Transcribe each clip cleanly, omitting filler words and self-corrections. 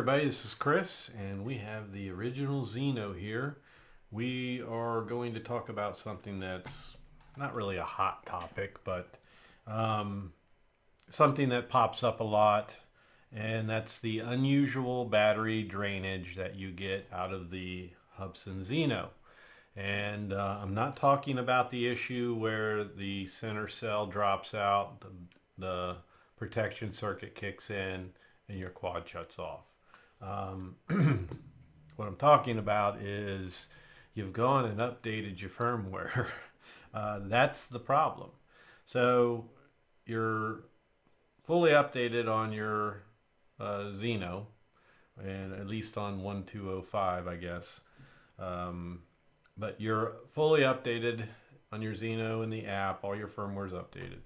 everybody, this is Chris and we have the original Zino here. We are going to talk about something that's not really a hot topic, but something that pops up a lot, and that's the unusual battery drainage that you get out of the Hubsan Zino. And I'm not talking about the issue where the center cell drops out, the protection circuit kicks in, and your quad shuts off. What I'm talking about is you've gone and updated your firmware. That's the problem. So you're fully updated on your Zino, and at least on 1205, I guess. But you're fully updated on your Zino in the app. All your firmware's updated.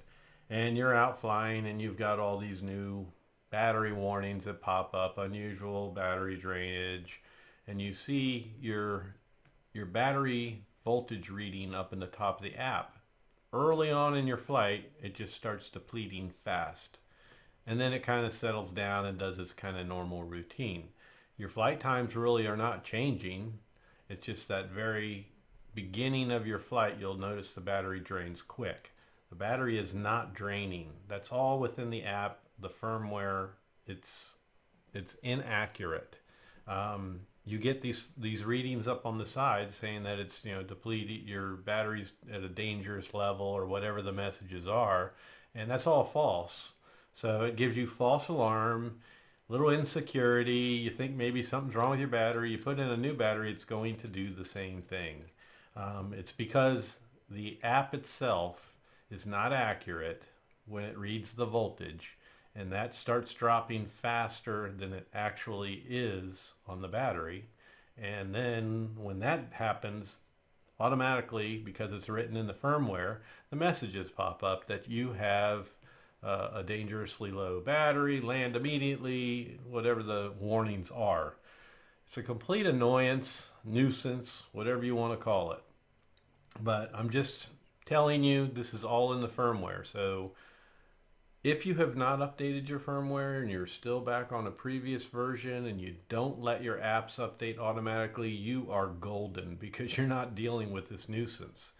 And you're out flying and you've got all these new battery warnings that pop up, unusual battery drainage, and you see your battery voltage reading up in the top of the app. Early on in your flight, it just starts depleting fast. And then it kind of settles down and does its kind of normal routine. Your flight times really are not changing. It's just that very beginning of your flight, you'll notice the battery drains quick. The battery is not draining. That's all within the app. The firmware, it's inaccurate. You get these readings up on the side saying that it's depleted, your battery's at a dangerous level or whatever the messages are, and that's all false. So it gives you false alarm, little insecurity. You think maybe something's wrong with your battery. You put in a new battery, it's going to do the same thing. It's because the app itself is not accurate when it reads the voltage, and that starts dropping faster than it actually is on the battery. And then when that happens, automatically, because it's written in the firmware, the messages pop up that you have a dangerously low battery, land immediately, whatever the warnings are. It's a complete annoyance, nuisance, whatever you want to call it. But I'm just telling you, this is all in the firmware. So if you have not updated your firmware and you're still back on a previous version and you don't let your apps update automatically, you are golden because you're not dealing with this nuisance.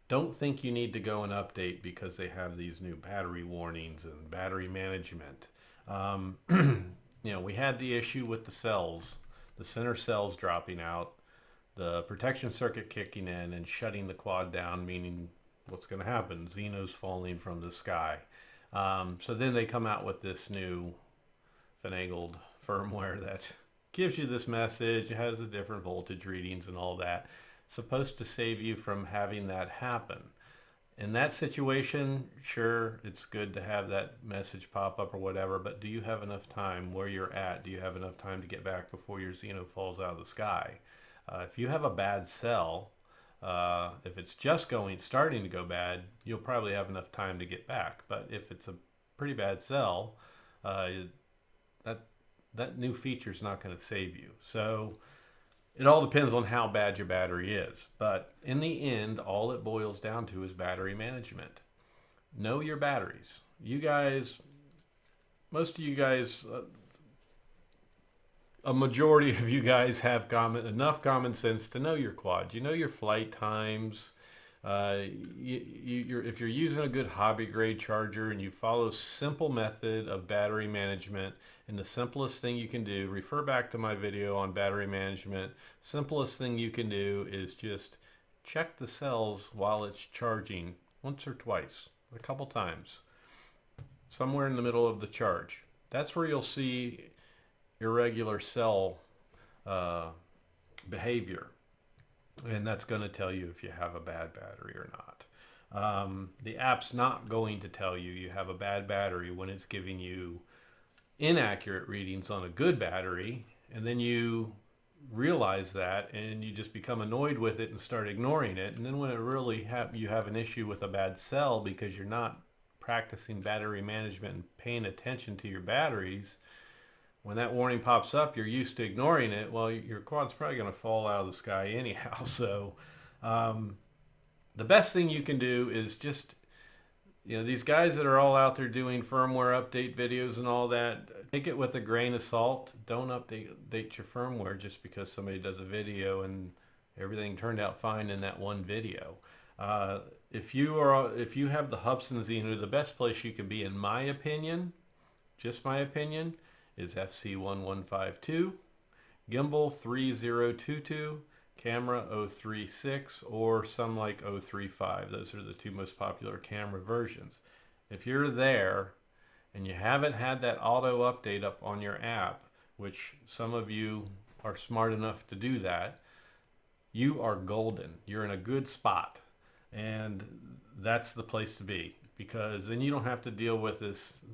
Don't think you need to go and update because they have these new battery warnings and battery management. We had the issue with the cells, the center cells dropping out, the protection circuit kicking in and shutting the quad down, meaning what's going to happen? Zeno's falling from the sky. So then they come out with this new finagled firmware that gives you this message. It has the different voltage readings and all that. It's supposed to save you from having that happen. In that situation, sure, it's good to have that message pop up or whatever, but do you have enough time where you're at? Do you have enough time to get back before your Zeno falls out of the sky? If you have a bad cell, if it's just starting to go bad, you'll probably have enough time to get back. But if it's a pretty bad cell, that new feature is not going to save you. So it all depends on how bad your battery is. But in the end, all it boils down to is battery management. Know your batteries. You guys, most of you guys, a majority of you guys have enough common sense to know your quads. You know your flight times. If you're using a good hobby grade charger and you follow simple method of battery management, and the simplest thing you can do, refer back to my video on battery management. Simplest thing you can do is just check the cells while it's charging once or twice, a couple times, somewhere in the middle of the charge. That's where you'll see irregular cell behavior, and that's going to tell you if you have a bad battery or not. The app's not going to tell you you have a bad battery when it's giving you inaccurate readings on a good battery, and then you realize that and you just become annoyed with it and start ignoring it. And then when it really you have an issue with a bad cell because you're not practicing battery management and paying attention to your batteries, when that warning pops up, you're used to ignoring it. Well, your quad's probably going to fall out of the sky anyhow. So the best thing you can do is just these guys that are all out there doing firmware update videos and all that, take it with a grain of salt. Don't update your firmware just because somebody does a video and everything turned out fine in that one video. If you have the Hubsan Zino, the best place you can be, in my opinion, just my opinion, is FC1152, gimbal 3022, camera 036, or some like 035. Those are the two most popular camera versions. If you're there and you haven't had that auto update up on your app, which some of you are smart enough to do that, you are golden. You're in a good spot, and that's the place to be, because then you don't have to deal with this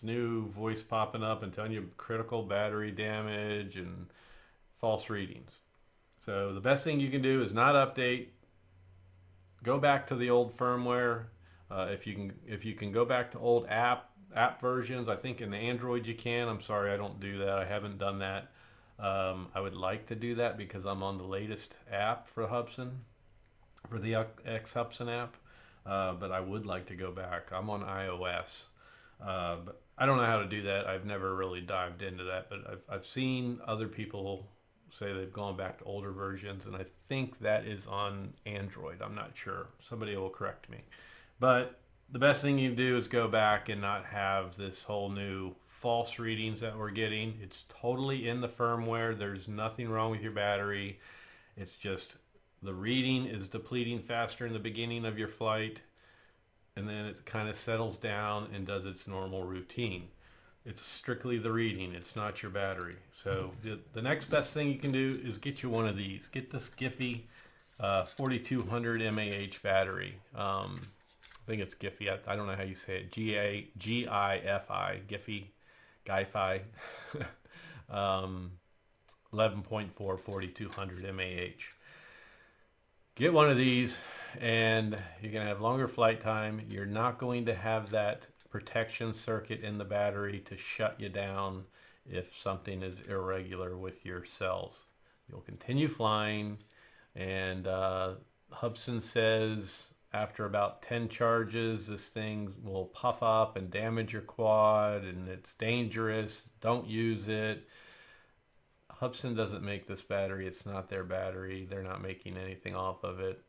new voice popping up and telling you critical battery damage and false readings. So the best thing you can do is not update. Go back to the old firmware. If you can go back to old app versions. I think in Android you can. I'm sorry, I don't do that. I haven't done that. I would like to do that because I'm on the latest app for Hubsan, for the X Hubsan app. But I would like to go back. I'm on iOS. But I don't know how to do that. I've never really dived into that, but I've seen other people say they've gone back to older versions, and I think that is on Android. I'm not sure. Somebody will correct me. But the best thing you can do is go back and not have this whole new false readings that we're getting. It's totally in the firmware. There's nothing wrong with your battery. It's just the reading is depleting faster in the beginning of your flight, and then it kind of settles down and does its normal routine. It's strictly the reading. It's not your battery. So the next best thing you can do is get you one of these. Get this GIFI 4200 mAh battery. I think it's GIFI. I don't know how you say it. GIFI. GIFI. 11.4 4200 mAh. Get one of these and you're going to have longer flight time. You're not going to have that protection circuit in the battery to shut you down if something is irregular with your cells. You'll continue flying, and Hubsan says after about 10 charges this thing will puff up and damage your quad, and it's dangerous. Don't use it. Hubsan doesn't make this battery. It's not their battery. They're not making anything off of it.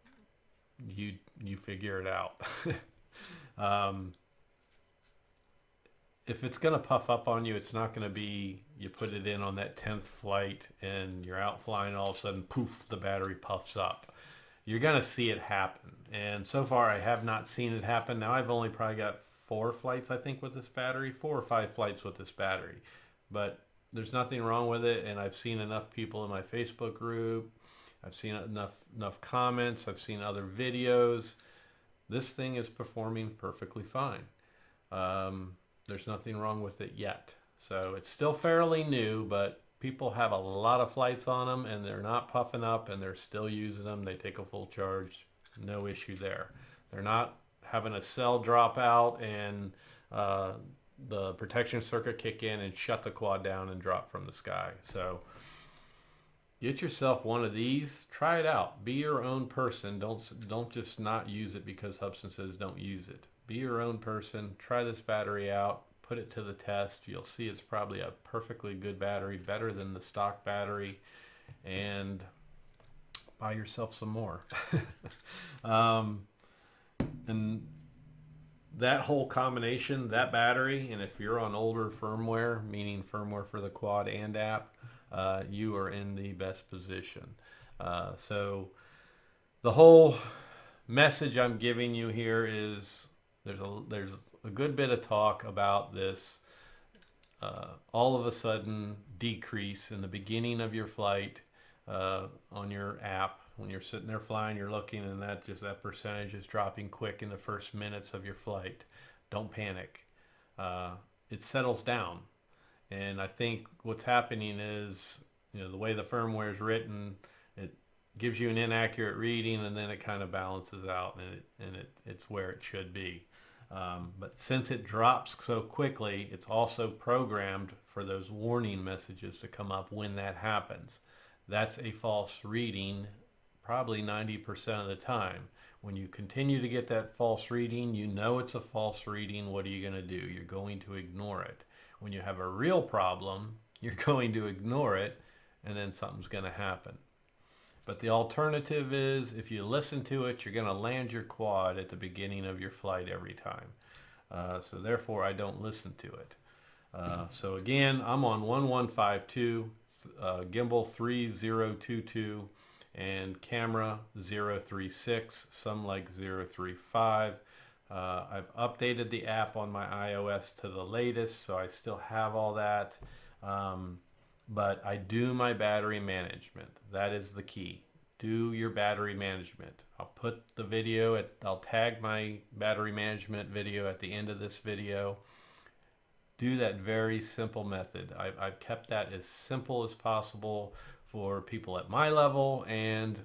You figure it out. If it's going to puff up on you, it's not going to be you put it in on that 10th flight and you're out flying, all of a sudden, poof, the battery puffs up. You're going to see it happen. And so far, I have not seen it happen. Now, I've only probably got 4 flights, I think, with this battery, 4 or 5 flights with this battery. But there's nothing wrong with it, and I've seen enough people in my Facebook group. I've seen enough comments. I've seen other videos. This thing is performing perfectly fine. There's nothing wrong with it yet. So it's still fairly new, but people have a lot of flights on them and they're not puffing up and they're still using them. They take a full charge. No issue there. They're not having a cell drop out and the protection circuit kick in and shut the quad down and drop from the sky. So get yourself one of these. Try it out. Be your own person. Don't just not use it because Hubsan says don't use it. Be your own person. Try this battery out. Put it to the test. You'll see it's probably a perfectly good battery, better than the stock battery, and buy yourself some more. And that whole combination, that battery, and if you're on older firmware, meaning firmware for the quad and app, you are in the best position. So the whole message I'm giving you here is there's a good bit of talk about this all of a sudden decrease in the beginning of your flight on your app. When you're sitting there flying, you're looking, and that percentage is dropping quick in the first minutes of your flight. Don't panic. It settles down. And I think what's happening is, the way the firmware is written, it gives you an inaccurate reading, and then it kind of balances out, and it's where it should be. But since it drops so quickly, it's also programmed for those warning messages to come up when that happens. That's a false reading probably 90% of the time. When you continue to get that false reading, you know it's a false reading. What are you going to do? You're going to ignore it. When you have a real problem, you're going to ignore it, and then something's going to happen. But the alternative is, if you listen to it, you're going to land your quad at the beginning of your flight every time. So therefore, I don't listen to it. So again, I'm on 1152, gimbal 3022, and camera 036, some like 035. I've updated the app on my iOS to the latest, so I still have all that. But I do my battery management. That is the key. Do your battery management. I'll put the video I'll tag my battery management video at the end of this video. Do that very simple method. I've kept that as simple as possible for people at my level and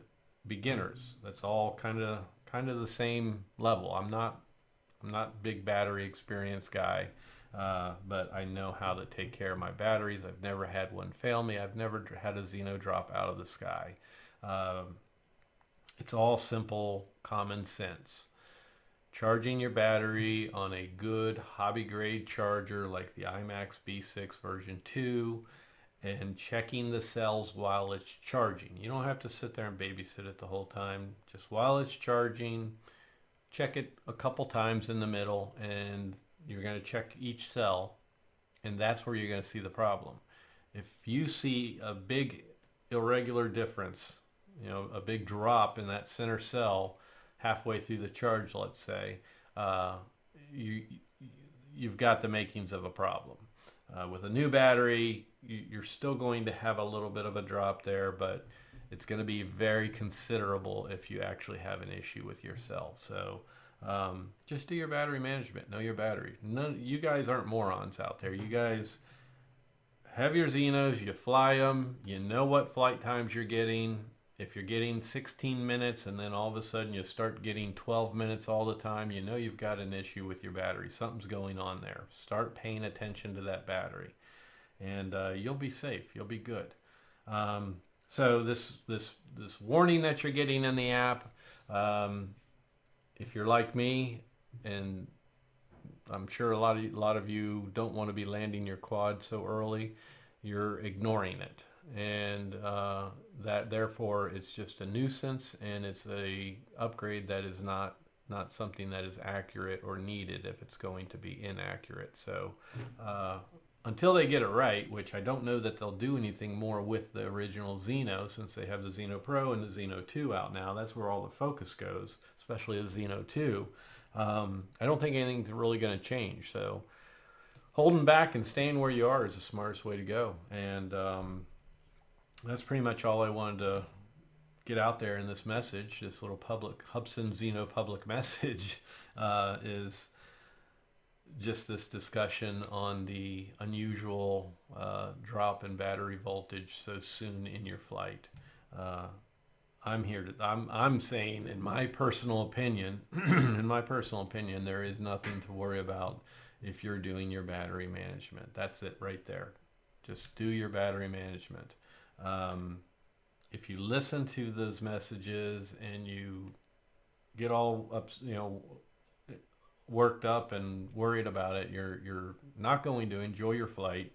beginners. That's all kind of the same level. I'm not big battery experience guy, but I know how to take care of my batteries. I've never had one fail me. I've never had a Zino drop out of the sky. It's all simple common sense. Charging your battery on a good hobby grade charger like the IMAX B6 version 2, and checking the cells while it's charging. You don't have to sit there and babysit it the whole time. Just while it's charging, check it a couple times in the middle, and you're going to check each cell, and that's where you're going to see the problem. If you see a big irregular difference, a big drop in that center cell halfway through the charge, let's say, you've got the makings of a problem. With a new battery, you're still going to have a little bit of a drop there, but it's going to be very considerable if you actually have an issue with your cell. So just do your battery management. Know your battery. You guys aren't morons out there. You guys have your Zinos, you fly them, you know what flight times you're getting. If you're getting 16 minutes and then all of a sudden you start getting 12 minutes all the time, you know you've got an issue with your battery. Something's going on there. Start paying attention to that battery, and you'll be safe. You'll be good. So this warning that you're getting in the app, if you're like me, and I'm sure a lot of you don't want to be landing your quad so early, you're ignoring it. And that therefore it's just a nuisance, and it's a upgrade that is not something that is accurate or needed if it's going to be inaccurate. So until they get it right, which I don't know that they'll do anything more with the original Zino, since they have the Zino Pro and the Zino 2 out now. That's where all the focus goes, especially the Zino 2. I don't think anything's really going to change. So holding back and staying where you are is the smartest way to go. And that's pretty much all I wanted to get out there in this message. This little public Hubsan Zino public message is just this discussion on the unusual drop in battery voltage so soon in your flight. I'm saying, in my personal opinion, there is nothing to worry about if you're doing your battery management. That's it right there. Just do your battery management. If you listen to those messages and you get all up, worked up and worried about it, you're not going to enjoy your flight.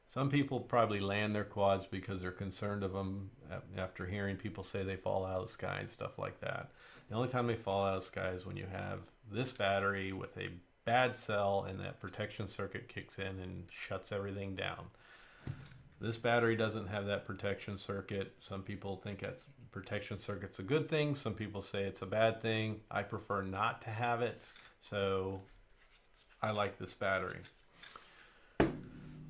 Some people probably land their quads because they're concerned of them after hearing people say they fall out of the sky and stuff like that. The only time they fall out of the sky is when you have this battery with a bad cell and that protection circuit kicks in and shuts everything down. This battery doesn't have that protection circuit. Some people think that protection circuit's a good thing. Some people say it's a bad thing. I prefer not to have it, so I like this battery.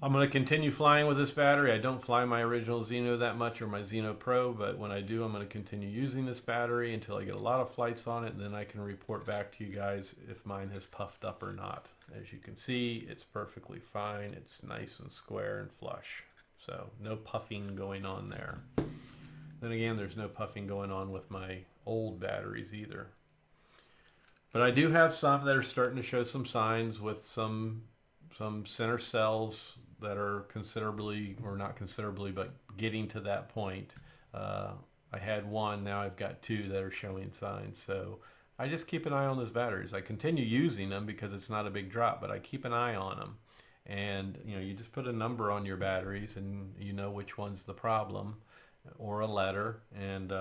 I'm going to continue flying with this battery. I don't fly my original Zino that much, or my Zino Pro, but when I do, I'm going to continue using this battery until I get a lot of flights on it, and then I can report back to you guys if mine has puffed up or not. As you can see, it's perfectly fine. It's nice and square and flush. So no puffing going on there. Then again, there's no puffing going on with my old batteries either. But I do have some that are starting to show some signs with some center cells that are considerably, or not considerably, but getting to that point. I had one, now I've got two that are showing signs. So I just keep an eye on those batteries. I continue using them because it's not a big drop, but I keep an eye on them. And you just put a number on your batteries, and you know which one's the problem, or a letter, and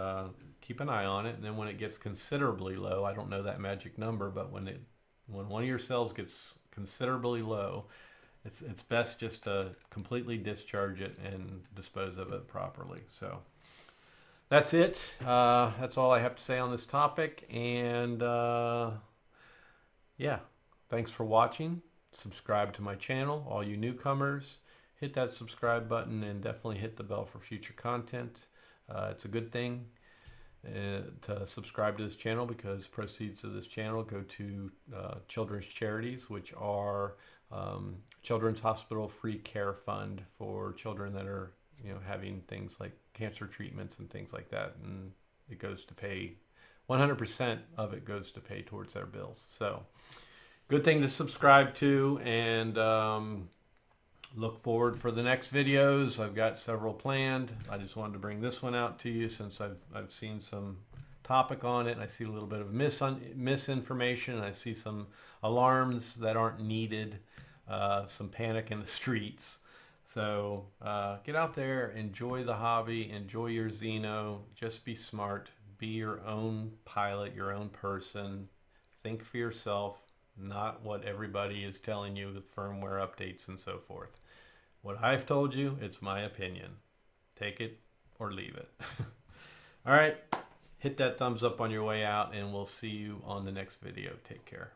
keep an eye on it. And then when it gets considerably low, I don't know that magic number, but when one of your cells gets considerably low, it's best just to completely discharge it and dispose of it properly. So that's it. That's all I have to say on this topic. And yeah, thanks for watching. Subscribe to my channel. All you newcomers, hit that subscribe button and definitely hit the bell for future content. It's a good thing to subscribe to this channel because proceeds of this channel go to children's charities, which are Children's Hospital Free Care Fund for children that are having things like cancer treatments and things like that, and it goes to pay 100% of it goes to pay towards their bills. So good thing to subscribe to, and look forward for the next videos. I've got several planned. I just wanted to bring this one out to you since I've seen some topic on it, and I see a little bit of misinformation, and I see some alarms that aren't needed, some panic in the streets. So get out there, enjoy the hobby, enjoy your Zino, just be smart, be your own pilot, your own person, think for yourself, not what everybody is telling you with firmware updates and so forth. What I've told you, it's my opinion. Take it or leave it. All right, hit that thumbs up on your way out, and we'll see you on the next video. Take care.